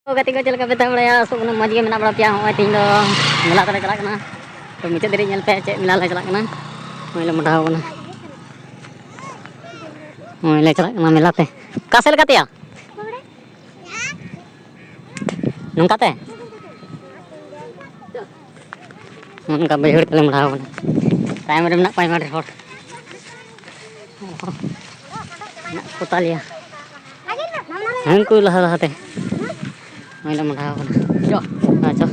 Gati ko chal ka beta bड़ा so moj ge mena bड़ा pya hoy tin do mela tale chalak kana to muchet diri nyel pe che mela le chalak kana hoy le modhaw kana hoy le chalak kana mela te ka sel kate ya nungka te nungka behur tele modhaw kana time re mena pai ma hor nak kotalia hangku lah te hoy le modhaw kana jo acho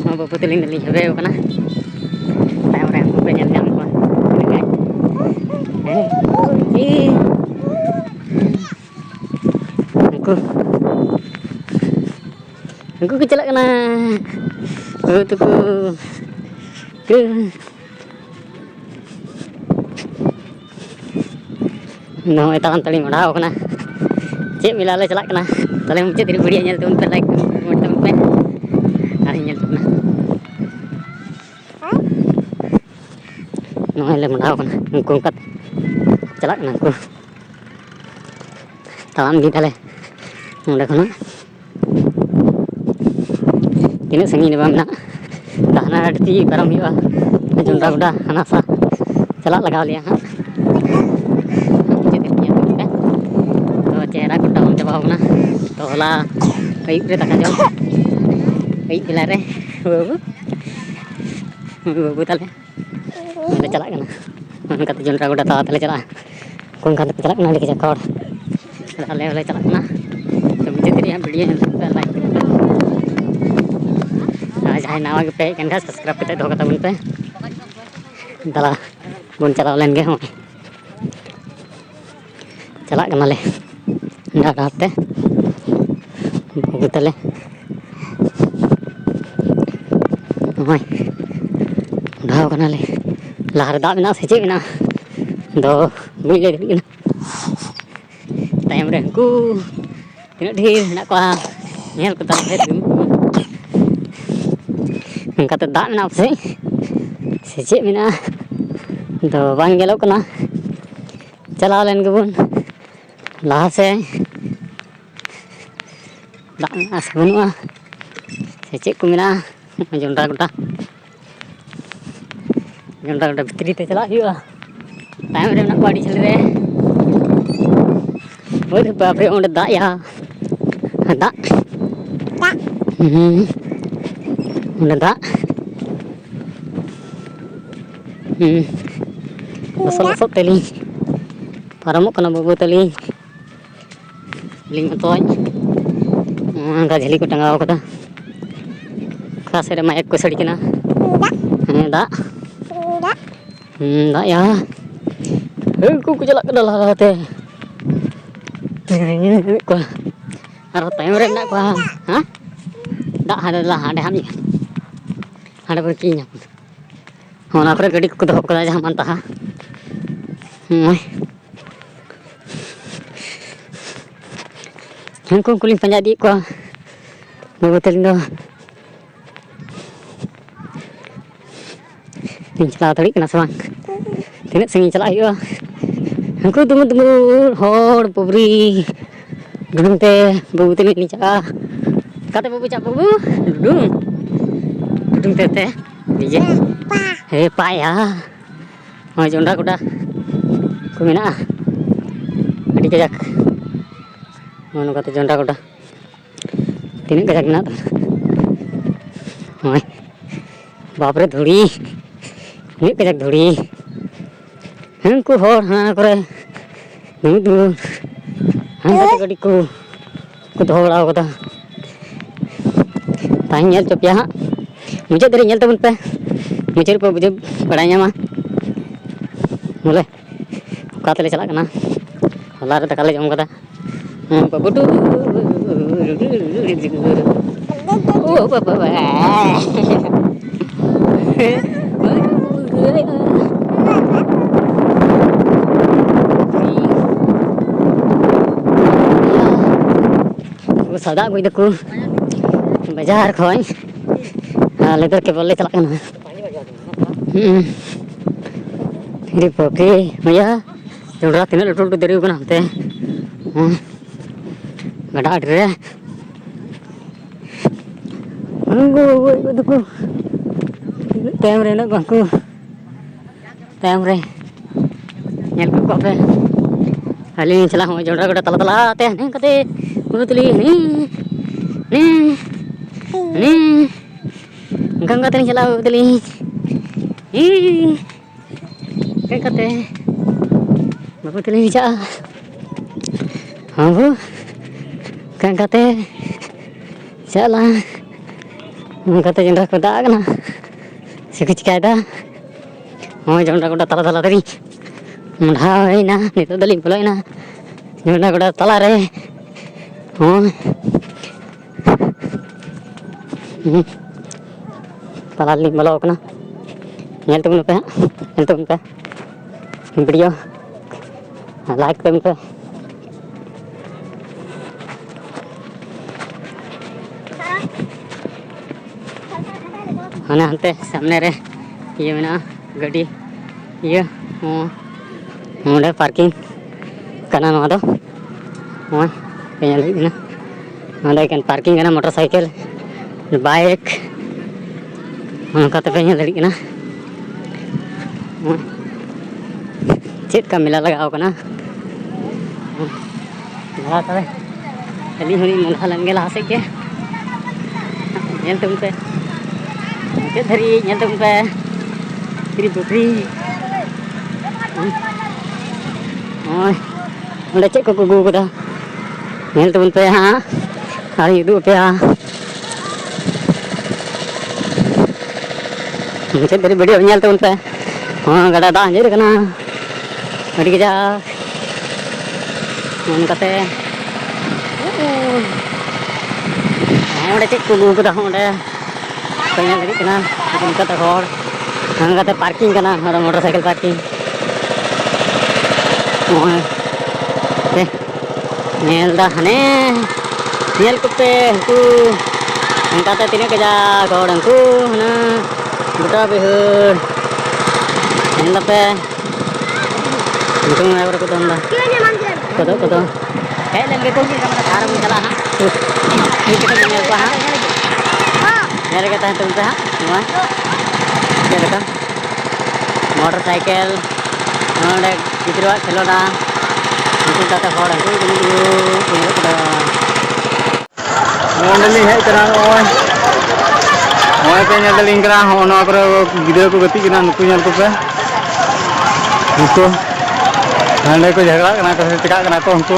ma babu teling teling habe kana time re ko pe nyel nyam ko aku kecelak kena tuku ke no eta kan tali modhaw kena cek mila le celak kena tali mucet diri video nyel tun pe like motam pe ari nyel tun no le modhaw kena ngku kat celak kena ku talam di tale udah kena ini sengini bamna dahana adti param hiwa jonda goda hanasa celak lagaw liya ha to chehra ko down jaba hona to hola ayub re taka jom ayub bila re babu tale le celak kana on kata jonda goda ta tale celak kon kata celak na le jakor le celak na to mujhe teri video like jahai nawa ge pe kan ka subscribe kate doh kata bun pe dala bun chalaw len ge chalak kana le nda date butale hoy dhaw kana le lahar da bina se che bina do bui le bina time re ku tina dhir na kwa nyel ko ta phet kata dak mena apa sih secik mena do bang gelok kana chalaw len gebun laha se dak as banua secik ku mena jonda goda bitri te chalak hiwa time re mena ko adi chale re oi bap re onde dak ya dak onde dak losot teli paramok kana babu teli ling toy angka jeli ko tangaw kada khasere mayak ko sadi kina da da ya ku jalak ke dalah te ini ko aro time re na ko ha da hada lah hade hami hada berkinya ona kore gadi ko doh kada jahan mantah hangkong kuling panjadi ko babu telindo chala tadi kena samang tinak sengin chala hiwa hangku tunggu hor pobri gedung te babu teling ni caka kata babu cak babu gedung te dije he pa ya oh jonda goda ku mena adi kajak mono kata jonda goda tinak kajak mena hoy bapre dhuri ni kajak dhuri hangku hor hana kore du hangka gadi ku doh bada kata tanya nyel chopya ha mujhe dari nyel tabun pe mujhe pa bujhe badanya ma mole ka tele chalak kana hola re takale jom kada babu tu oh baba sada goi daku bajar khoi lebar ke bolle chalak kana ini poke maya jonda tina lutu dari kana te gada रे unggu duku tem re nak bangku tem re nyel ku ko pe ali chala ho jodra gada tala tala te ne kate mutli ni ganga te chala utli ke kate babu tli ja habu kan kate chala kate jendra ko da kana sikit kaida ho jendra ko tala tala tari मुंडा है ना नहीं तो दली बोला है ना मुंडा कोड़ा तला रे हाँ तला लिंक बोला अपना ये तो मुझे पे ये तो मुझे वीडियो लाइक पे मुझे हाँ हंते सामने रे ये में ना गाड़ी ये मुंडे पार्किंग करना नवा दो हाँ पेंजल भी ना मुंडे कैन पार्किंग करना मोटरसाइकिल बाइक उनका तो पेंजल लड़ी ना चेट का मिला लगा होगा ना लगा तबे चली हुई मुंडा लंगे ला से के तुम पे चेट धरी तुम पे free बुकरी oi udah cek ke gugu dah ngel temen pe ha hari itu pe ha cek dari video nyel temen pe gada dah anjir kana adi keja mun kate udah cek ke gugu dah udah pengen dari kana mun kata hor kata parking kana ada motorcycle parking nyel dah hane nyel kupe ku engkau tak tini kerja kau dangku na buta behur nyel apa itu mana berapa tahun dah kodo kayak lagi tu kita mana cara menjalan ha ini kita nyel apa ha nyel kita tu ha semua nyel kita motorcycle ada gitu lah kalau dah itu kata orang tu ini pada mondali hai kerana oi pe nyal daling kerana ono akra video ko gati kena nuku nyal ko pe itu ande ko jagla kena ko tika kena ko unku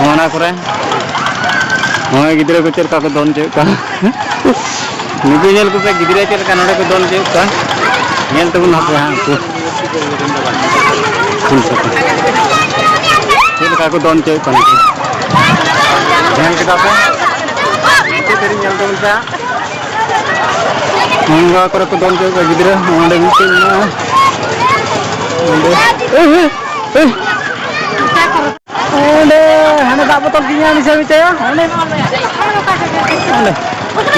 ona kore oi gidra ko cerka ko don ce ka nuku nyal ko pe gidra cerka node ko don ce ka nyal tu na ha ko ini aku don cek kan jangan kita apa itu dari yang tu bisa enggak aku don cek lagi dia ada mungkin ada hanya tak betul kinya bisa ya ada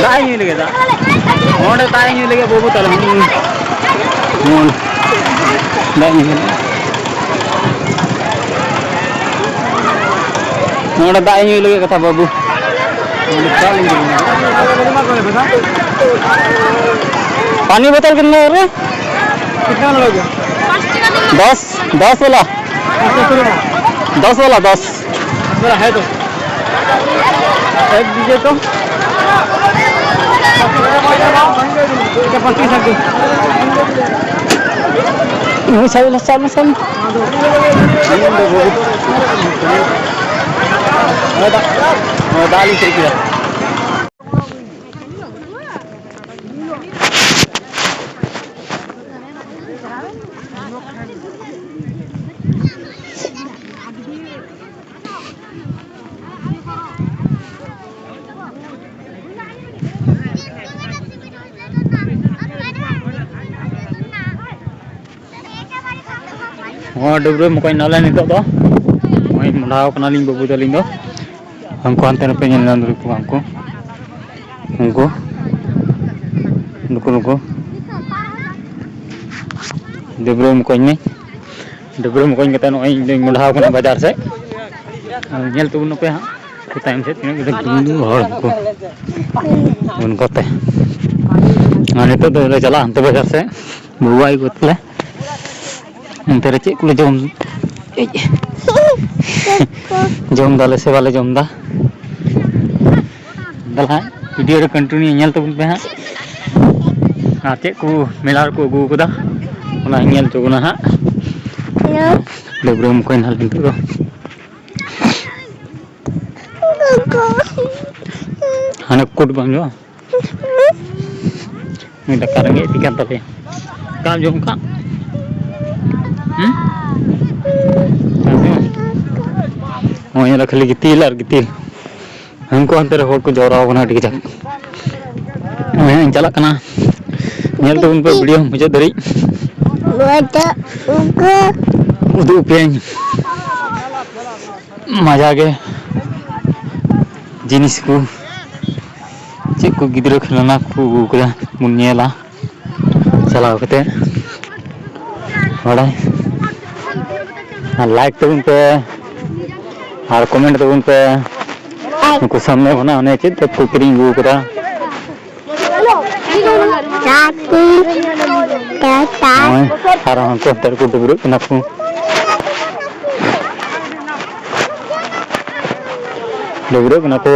dah ini lagi dah ada tak ini lagi bobo talam dah ini Nggak ada ini lagi kata babu. पानी बोतल कितने रे कितना लोगे 10 वाला 10 वाला 10 वाला है तो एक दीजिए तो क्या 25 है ini saya sama ada dali sedikit डुब्रे Mukai नाला नितो दो मैं मुंडाव कना लिंग बाबू दलिंग दो हमको अंते पे ñel nandu ko हमको नुको डुब्रे मुकाई कता नो मुंडाव कना बाजार से ñel तु न पे हा को टाइम से तीन के दुंदू हर को उनको ते नित दो चला अंत बाजार से बुआई गोतले अंत रे चेक को जम जम दाले से वाले जम दा दला वीडियो रे कंटिन्यू नेल तबन पे हां चेक को मेला को अगू कदा ओना नेल तबना हां डबरम को नाल किंतु दो हाने कोट बम जो मैं डकार में टिकन तले काम जम का ओय ला खाली गितिल और गितिल हमको अंतर होड़ को जोराव बना टिक जा मैं चला कना नेल तो उन पे वीडियो मुझे दरी उदू पेन मजा के जिनिस को चेक को गिद्रो खिलौना को गुकला मुन्नेला चलाव कते बड़ाई लाइक तबन पे और कमेंट तबन पे उनको सामने बना होने चेक तो कुकरिंग गुकरा और हमको तर को डबरू ना को डबरू ना को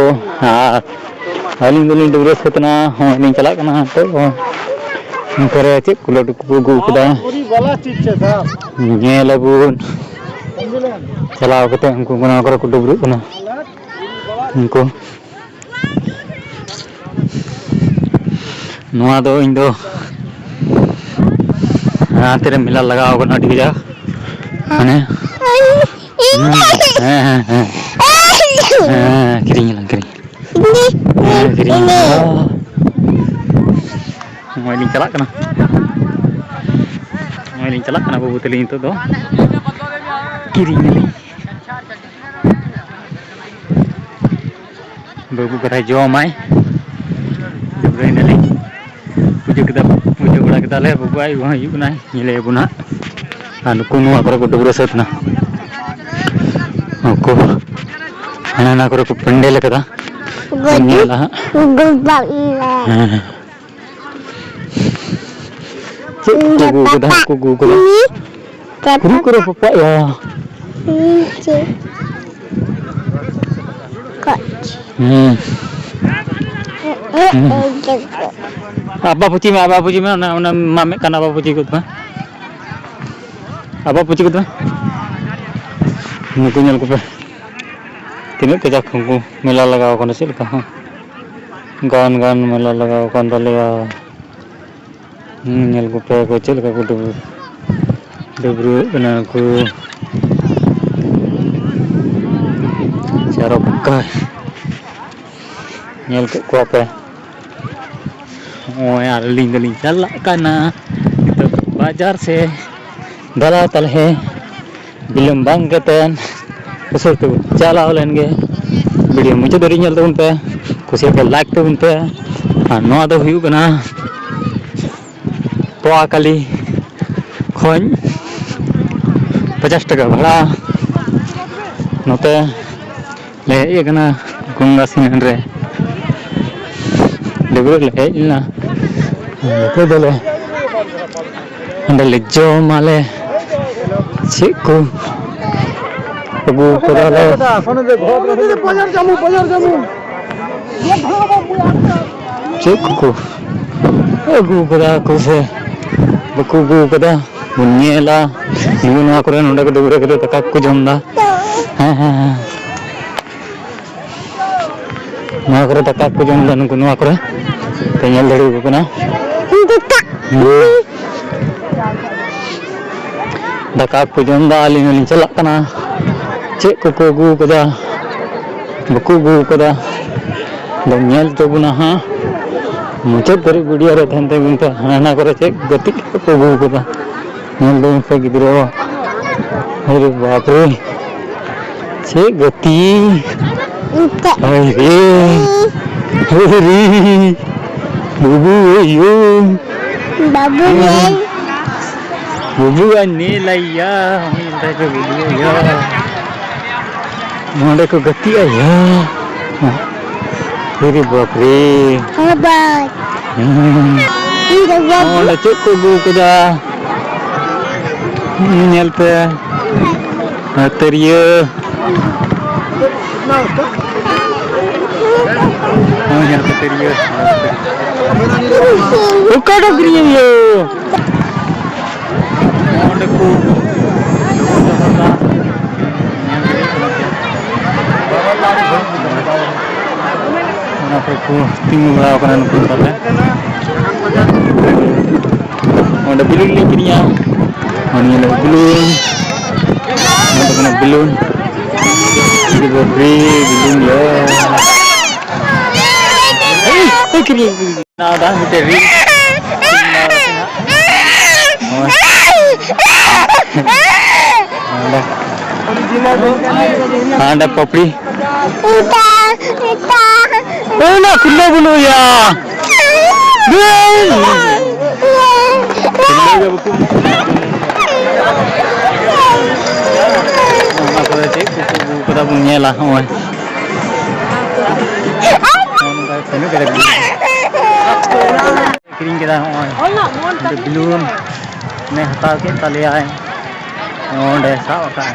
अलिंग दलिंग डबरू सतना हो नहीं चला कना तो करे चेक को लटू को गुकदा पूरी वाला चीज छे साहब ये लगुन चलाव कते हमको बना कर को डबरू ना उनको नवा दो इन दो तेरे मिला लगाओ करना ठीक जा माने किरिंग लंग किरिंग मोइलिंग चला कना बाबू तली तो दो किरिंग बाबू कथा जो माय जबरे नली पूजा बड़ा के ताले बाबू आई वहां यू ना नीले बुना आन कुनु आकर को डबरे सतना को ना कर को पंडेल कदा नीला को गुगुदा कुरु करो पप्पा या apa puji me ona mame kana apa puji kut nuku nyel ko pe tinu ke jak ko mela lagaw kono sil ka gan mela lagaw kon dale ya nyel ko pe ko chil ka ko dubru bana ko charo ka nyel ko pe oh यार लिंग चला कना तो बाजार से दला तल है बिलम बांग कतन उसर तो चला लेंगे वीडियो मुझे दरी नेल तबन पे कुछ पे लाइक तबन पे और नवा दो हुयु कना तोआ काली खोन 50 टाका भाड़ा नोते ले ये कना गंगा सिन रे डबरू ले इना को दले अंदले जो माले चिको अगु कोदाले बाजार जामु चिको अगु कोदा को से बकु गु कोदा मुन्नेला निगुना करे नोंडा को डबरू करे तका को जमदा हां नवा करे तका को जमदा नुको नवा करे तेल दड़ी को ना दका को जमदा आलिन चला कना चेक को गु कदा बकु गु कदा दो नेल तो बुना हां मुझे करे वीडियो रे थनते गुनता हाना करे चेक गति को गु कदा नेल दो पे गिदरो अरे बाप रे चेक गति अरे Bubu yo. Bubu ane laya, minta ke video ya. Mana ko gati ya. Ini bakri. Abad. Oh, dah cukup buku dah. Ini nyel pe. Teria. Oh, nyel pe teria. Buka dah teria yo. Oh, dah ku. Aku tinggal melakukan pun sampai. Ada belun ni kirinya. Ini ada belun. Ada kena belun. Ini beri belun ya. Kiri. Nah, dah biteri. Ada popri. Oh, nak kulo bulu ya. Kulo buku. Apa cik buku kita punya lah, oh. Ini kita kirim kita, oh. Ada belum. Ni hatta kita lihat. Oh, desa apa?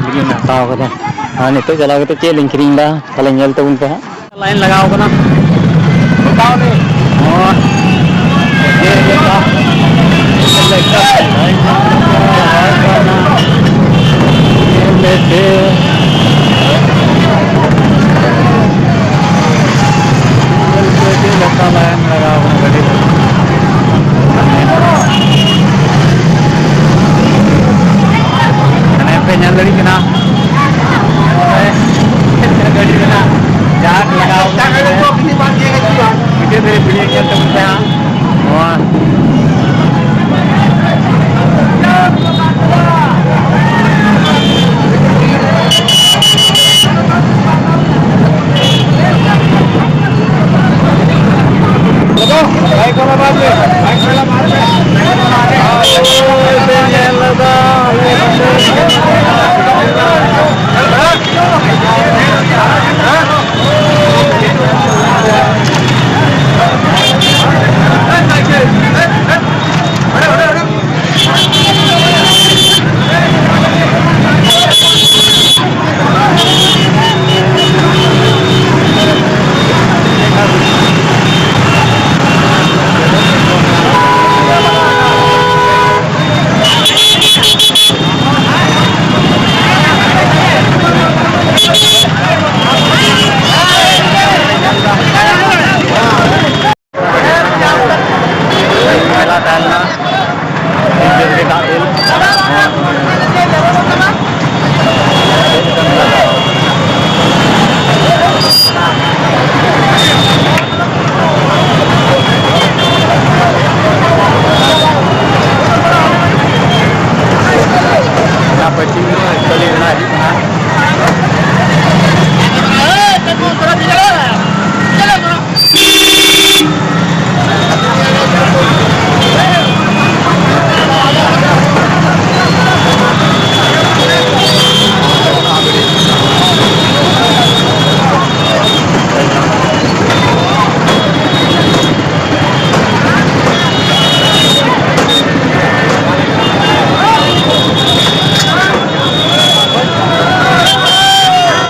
Begini nak tahu kita. हाँ नहीं तो चला तो चेलिंग करेंगे कल इंजल तो उनका line लगाओ ना बताओ नहीं और ये